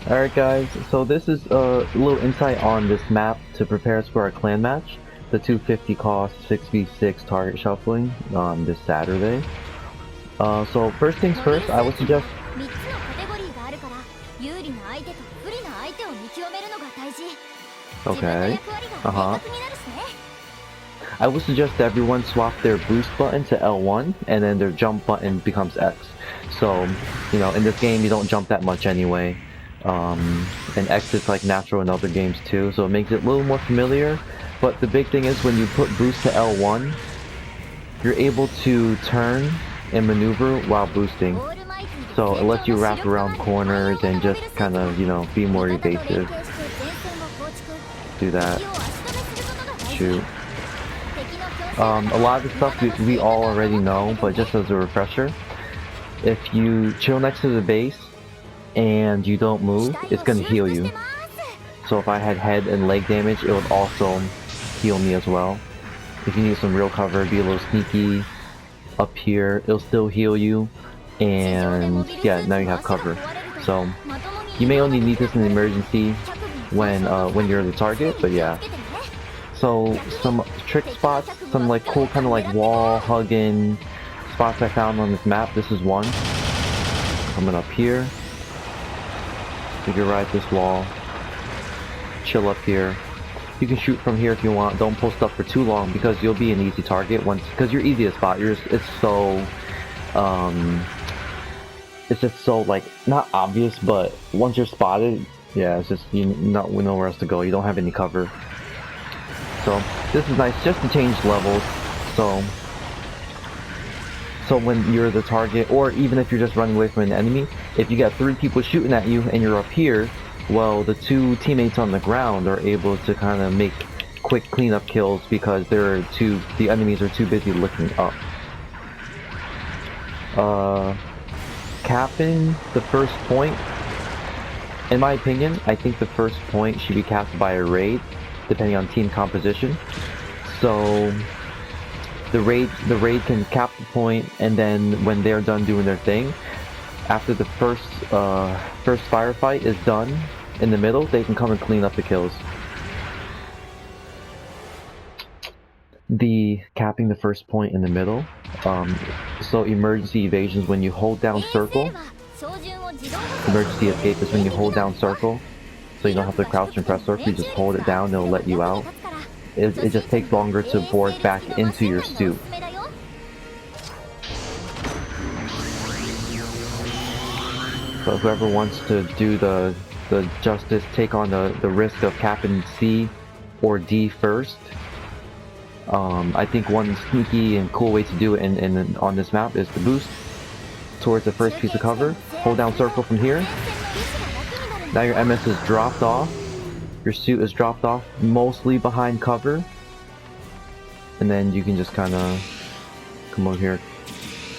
Alright guys, so this is a little insight on this map to prepare us for our clan match. The 250 cost 6v6 target shuffling on this Saturday. So first things first, I would suggest... Okay, I would suggest everyone swap their boost button to L1 and then their jump button becomes X. So, you know, in this game you don't jump that much anyway. And X is like natural in other games too, so it makes it a little more familiar. But the big thing is when you put boost to L1, you're able to turn and maneuver while boosting. So it lets you wrap around corners and just kind of, you know, be more evasive. Do that. Shoot. A lot of the stuff we all already know, but just as a refresher, if you chill next to the base and you don't move, it's gonna heal you. So if I had head and leg damage, it would also heal me as well. If you need some real cover, be a little sneaky up here, it'll still heal you. And yeah, now you have cover. So you may only need this in an emergency when you're the target, but yeah. So some trick spots, some like cool kind of like wall hugging spots I found on this map. This is one. Coming up here. You can ride this wall. Chill up here. You can shoot from here if you want. Don't post up for too long because you'll be an easy target once, because you're easy to spot. It's so it's just so like not obvious, but once you're spotted, yeah, it's just you know nowhere else to go. You don't have any cover. So this is nice just to change levels. So when you're the target, or even if you're just running away from an enemy, if you got 3 people shooting at you and you're up here, well, the 2 teammates on the ground are able to kind of make quick cleanup kills because the enemies are too busy looking up. Capping the first point, in my opinion, I think the first point should be capped by a raid, depending on team composition. So the raid can cap the point, and then when they're done doing their thing, after the first firefight is done in the middle, they can come and clean up the kills. The capping the first point in the middle, so emergency evasions when you hold down circle. Emergency escape is when you hold down circle, so you don't have to crouch and press circle, you just hold it down, it'll let you out. It just takes longer to board back into your suit. So whoever wants to do the justice, take on the risk of capping C or D first. I think one sneaky and cool way to do it on this map is to boost towards the first piece of cover, hold down circle from here. Now your MS is dropped off, your suit is dropped off mostly behind cover, and then you can just kind of come over here,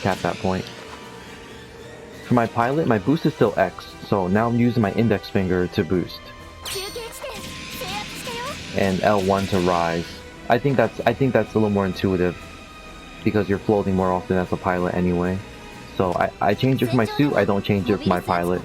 cap that point. For my pilot, my boost is still X, so now I'm using my index finger to boost, and L1 to rise. I think that's a little more intuitive because you're floating more often as a pilot anyway. So I change it for my suit, I don't change it for my pilot.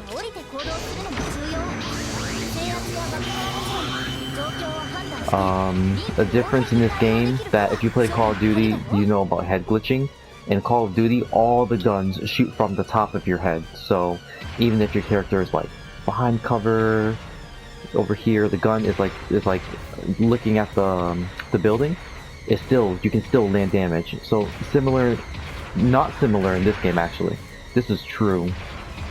A difference in this game that if you play Call of Duty, you know about head glitching. In Call of Duty, all the guns shoot from the top of your head. So even if your character is like behind cover, over here, the gun is like looking at the building, you can still land damage. So similar, not similar in this game actually. This is true.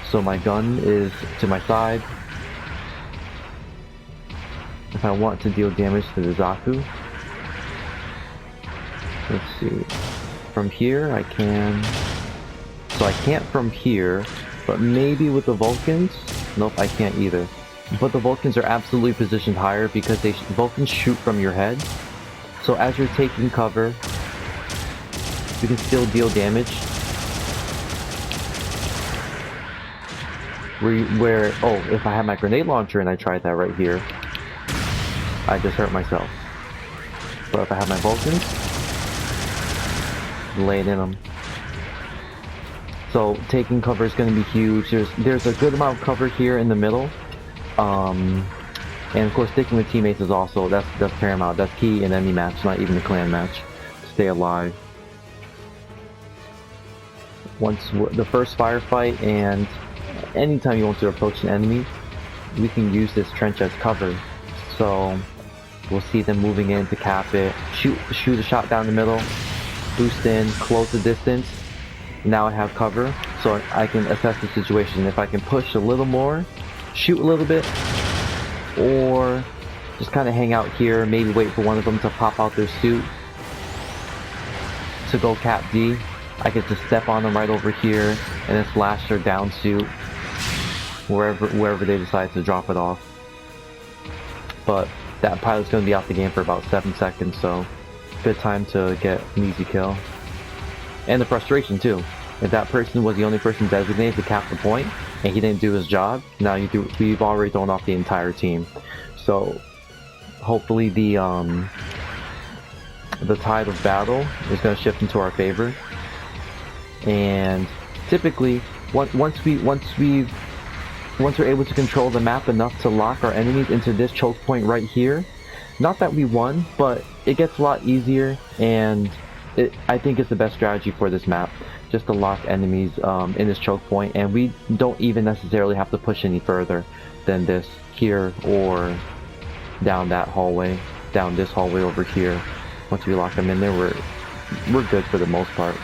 So my gun is to my side. If I want to deal damage to the Zaku, let's see. From here I can. So I can't from here, but maybe with the Vulcans. Nope, I can't either. But the Vulcans are absolutely positioned higher because Vulcans shoot from your head. So as you're taking cover, you can still deal damage. Oh, if I had my grenade launcher and I tried that right here, I just hurt myself. But if I have my Vulcans, lay it in them. So taking cover is going to be huge. There's a good amount of cover here in the middle. And of course, sticking with teammates is also that's paramount. That's key in any match, not even a clan match. Stay alive. Once the first firefight, and anytime you want to approach an enemy, we can use this trench as cover. So we'll see them moving in to cap it. Shoot a shot down the middle. Boost in, close the distance. Now I have cover, so I can assess the situation. If I can push a little more, shoot a little bit, or just kind of hang out here, maybe wait for one of them to pop out their suit to go cap D. I could just step on them right over here and then slash their down suit wherever they decide to drop it off. But that pilot's going to be out the game for about 7 seconds, so good time to get an easy kill. And the frustration too. If that person was the only person designated to cap the point and he didn't do his job, now we've already thrown off the entire team. So hopefully the tide of battle is going to shift into our favor. And typically, once we're able to control the map enough to lock our enemies into this choke point right here, not that we won, but it gets a lot easier, and I think it's the best strategy for this map, just to lock enemies in this choke point, and we don't even necessarily have to push any further than this here or down that hallway, down this hallway over here. Once we lock them in there, we're good for the most part.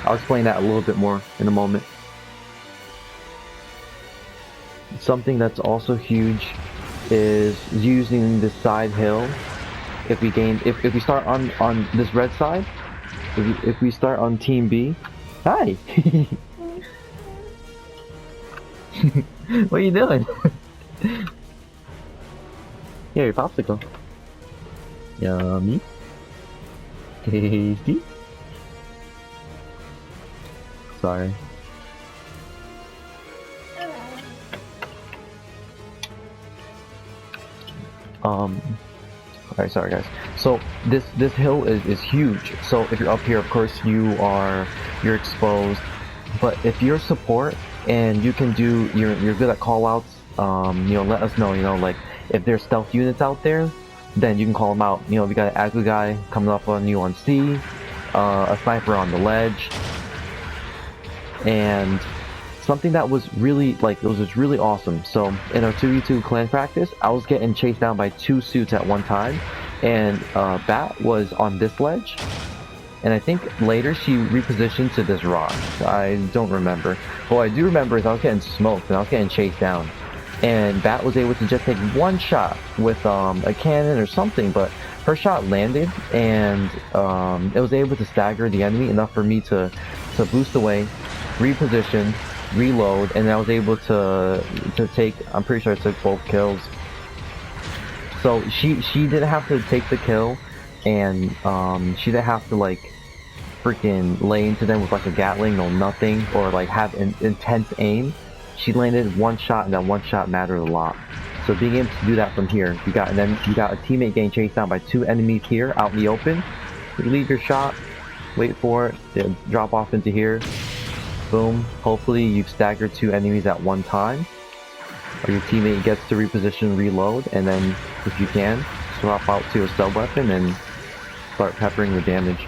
I'll explain that a little bit more in a moment. Something that's also huge is using the side hill. If we start on this red side, if we start on team B, hi. What are you doing? Here, your popsicle. Yummy. Tasty. Sorry. Alright, sorry guys. So this hill is huge. So if you're up here, of course you're exposed. But if you're support and you can do you're good at callouts, let us know. Like if there's stealth units out there, then you can call them out. We got an aggro guy coming up on you on C, a sniper on the ledge, and something that was really really awesome. So in our 2v2 clan practice, I was getting chased down by 2 suits at one time, and Bat was on this ledge, and I think later she repositioned to this rock. I don't remember. What I do remember is I was getting smoked and I was getting chased down, and Bat was able to just take one shot with a cannon or something, but her shot landed, and it was able to stagger the enemy enough for me to boost away, reposition, reload, and I was able to take, I'm pretty sure I took both kills. So she didn't have to take the kill, and she didn't have to like freaking lay into them with like a Gatling or nothing, or like have an intense aim. She landed one shot, and that one shot mattered a lot. So being able to do that from here, you got a teammate getting chased down by 2 enemies here out in the open. You leave your shot, wait for it, they drop off into here. Boom. Hopefully you've staggered 2 enemies at one time, or your teammate gets to reposition, reload, and then if you can, swap out to a sub weapon and start peppering the damage.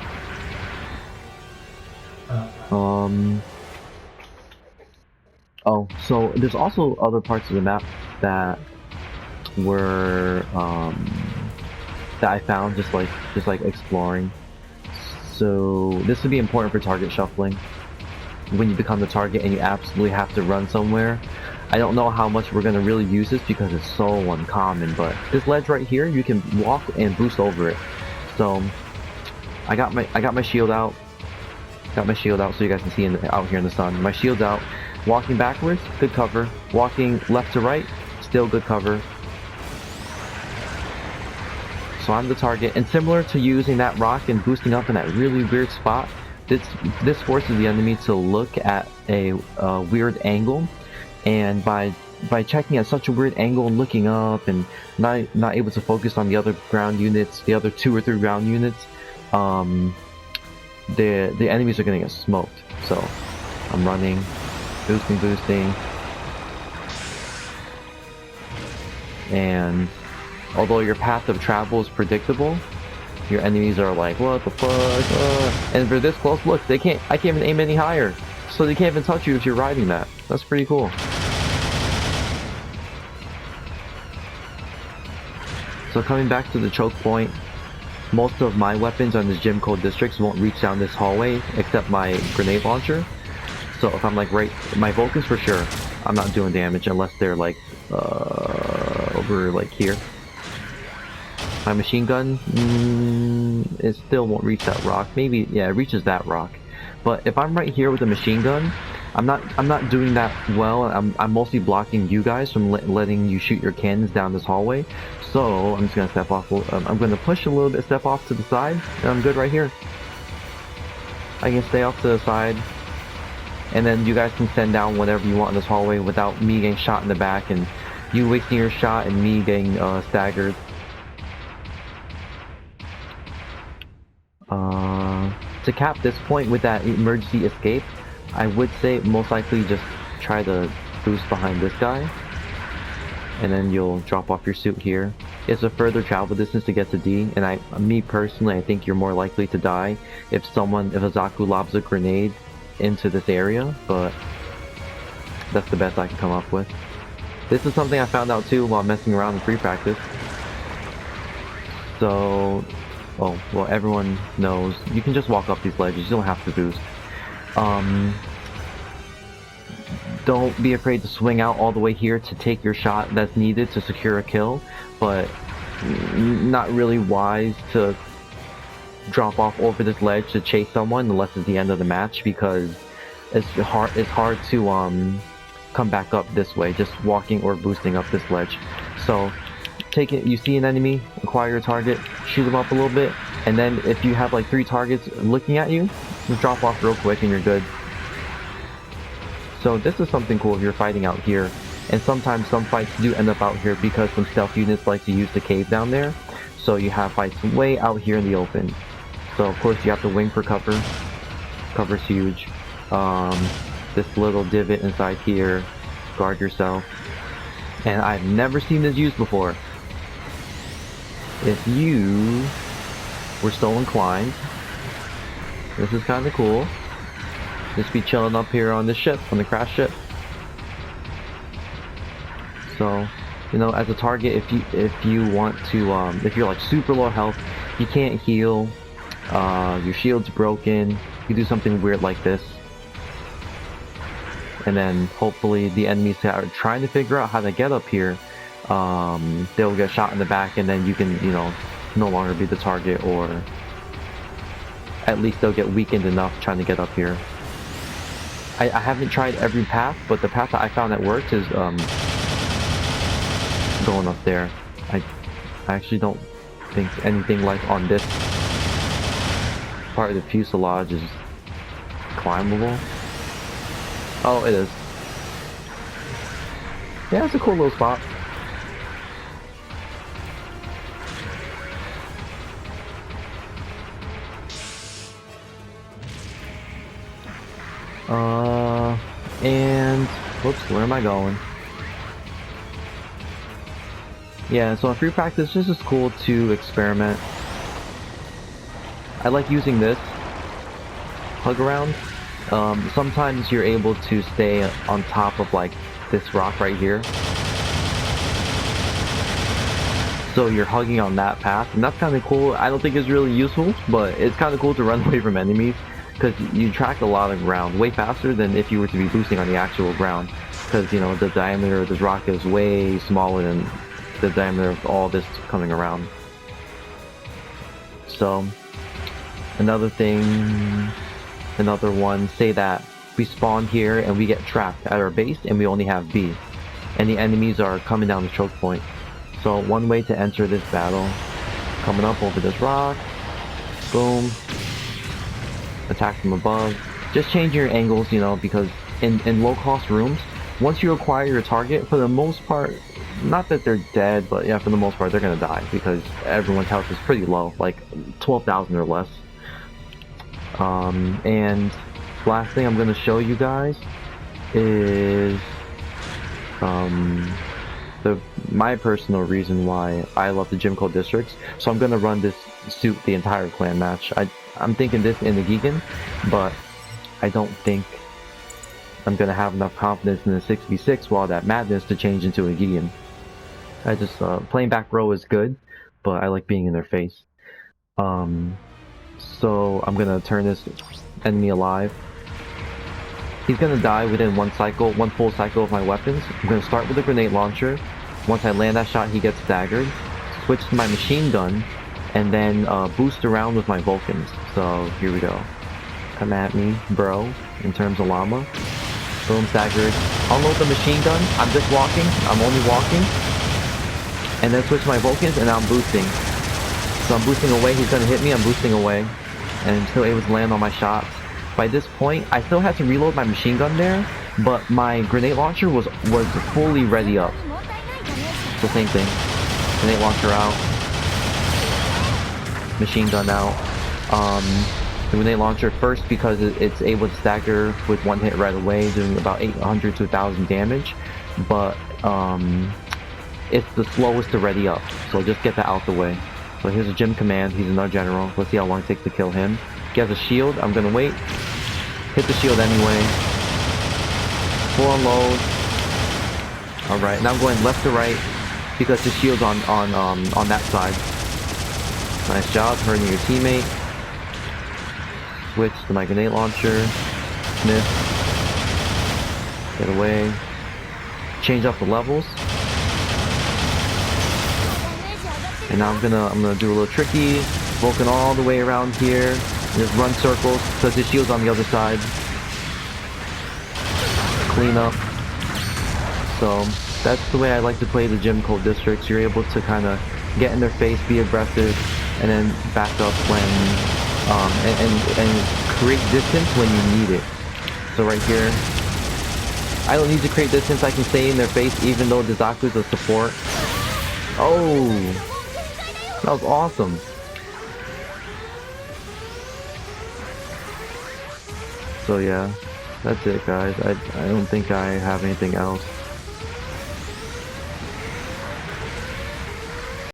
Oh, so there's also other parts of the map that were that I found just like exploring. So this would be important for target shuffling. When you become the target and you absolutely have to run somewhere. I don't know how much we're going to really use this because it's so uncommon, but this ledge right here, you can walk and boost over it. So I got my shield out. Got my shield out so you guys can see out here in the sun. My shield's out. Walking backwards, good cover. Walking left to right, still good cover. So I'm the target, and similar to using that rock and boosting up in that really weird spot, this forces the enemy to look at a weird angle, and by checking at such a weird angle and looking up and not able to focus on the other ground units, the other 2 or 3 ground units, the enemies are gonna get smoked. So I'm running, boosting. and although your path of travel is predictable, your enemies are like, what the fuck? And if they're this close, look, I can't even aim any higher, so they can't even touch you if you're riding that. That's pretty cool. So coming back to the choke point, most of my weapons on this gym code districts won't reach down this hallway except my grenade launcher. So if I'm like my Vulcans for sure, I'm not doing damage unless they're like over like here. My machine gun, it still won't reach that rock. Maybe, yeah, it reaches that rock. But if I'm right here with a machine gun, I'm not doing that well. I'm mostly blocking you guys from letting you shoot your cannons down this hallway. So I'm just gonna step off. I'm gonna push a little bit, step off to the side, and I'm good right here. I can stay off to the side, and then you guys can send down whatever you want in this hallway without me getting shot in the back and you wasting your shot and me getting staggered. To cap this point with that emergency escape, I would say most likely just try to boost behind this guy, and then you'll drop off your suit here. It's a further travel distance to get to D, and me personally, I think you're more likely to die if a Zaku lobs a grenade into this area, but that's the best I can come up with. This is something I found out too while messing around in free practice. So, oh, well, everyone knows you can just walk up these ledges, you don't have to boost. Don't be afraid to swing out all the way here to take your shot that's needed to secure a kill, but not really wise to drop off over this ledge to chase someone unless it's the end of the match, because it's hard to come back up this way, just walking or boosting up this ledge. So take it, you see an enemy, acquire your target, shoot them up a little bit, and then if you have like 3 targets looking at you, just drop off real quick and you're good. So this is something cool if you're fighting out here, and sometimes some fights do end up out here because some stealth units like to use the cave down there, so you have fights way out here in the open. So of course you have to wing for cover. Cover's huge. This little divot inside here, guard yourself. And I've never seen this used before. If you were so inclined, this is kind of cool. Just be chilling up here on this ship, on the crash ship. So, you know, as a target, if you want to, if you're like super low health, you can't heal, your shield's broken, you do something weird like this, and then hopefully the enemies that are trying to figure out how to get up here, they'll get shot in the back, and then you can, you know, no longer be the target, or at least they'll get weakened enough trying to get up here. I haven't tried every path, but the path that I found that works is going up there. I actually don't think anything like on this part of the fuselage is climbable. Oh, it is. Yeah, it's a cool little spot. And whoops, where am I going? Yeah, so in free practice, this is cool to experiment. I like using this hug around. Sometimes you're able to stay on top of like this rock right here, so you're hugging on that path, and that's kind of cool. I don't think it's really useful, but it's kind of cool to run away from enemies, because you track a lot of ground way faster than if you were to be boosting on the actual ground, because you know the diameter of this rock is way smaller than the diameter of all this coming around. So another one, say that we spawn here and we get trapped at our base and we only have B, and the enemies are coming down the choke point. So one way to enter this battle, coming up over this rock, boom, attack from above. Just change your angles, you know, because in low cost rooms, once you acquire your target, for the most part, not that they're dead, but yeah, for the most part they're gonna die because everyone's health is pretty low, like 12,000 or less. And last thing I'm gonna show you guys is my personal reason why I love the Gym Code Districts. So I'm gonna run this suit the entire clan match. I'm thinking this in the Gigan, but I don't think I'm gonna have enough confidence in the 6v6 while that madness to change into a Gigan. I just playing back row is good, but I like being in their face. So I'm gonna turn this enemy alive. He's gonna die within one full cycle of my weapons. I'm gonna start with a grenade launcher. Once I land that shot, he gets staggered. Switch to my machine gun, and then boost around with my Vulcans. So here we go. Come at me, bro. In terms of llama. Boom, staggered. Unload the machine gun. I'm just walking. I'm only walking. And then switch to my Vulcans, and now I'm boosting. So I'm boosting away. He's gonna hit me. I'm boosting away, and I'm still able to land on my shots. By this point, I still had to reload my machine gun there, but my grenade launcher was fully ready up. So same thing. Grenade launcher out. Machine gun out. The grenade launcher first because it's able to stagger with one hit right away, doing about 800 to 1000 damage. But it's the slowest to ready up, so just get that out the way. So here's a Gym Command. He's another general. Let's see how long it takes to kill him. He has a shield. I'm gonna wait. Hit the shield anyway. Full unload. Alright, now I'm going left to right because the shield's on that side. Nice job, hurting your teammate. Switch to my grenade launcher. Sniff. Get away. Change up the levels. And now I'm gonna do a little tricky. Vulcan all the way around here. Just run circles because his shield's on the other side. Clean up. So that's the way I like to play the Gym Code Districts. You're able to kind of get in their face, be aggressive, and then back up when and create distance when you need it. So right here, I don't need to create distance. I can stay in their face even though Dizaku's a support. Oh, that was awesome. So yeah, that's it guys. I don't think I have anything else.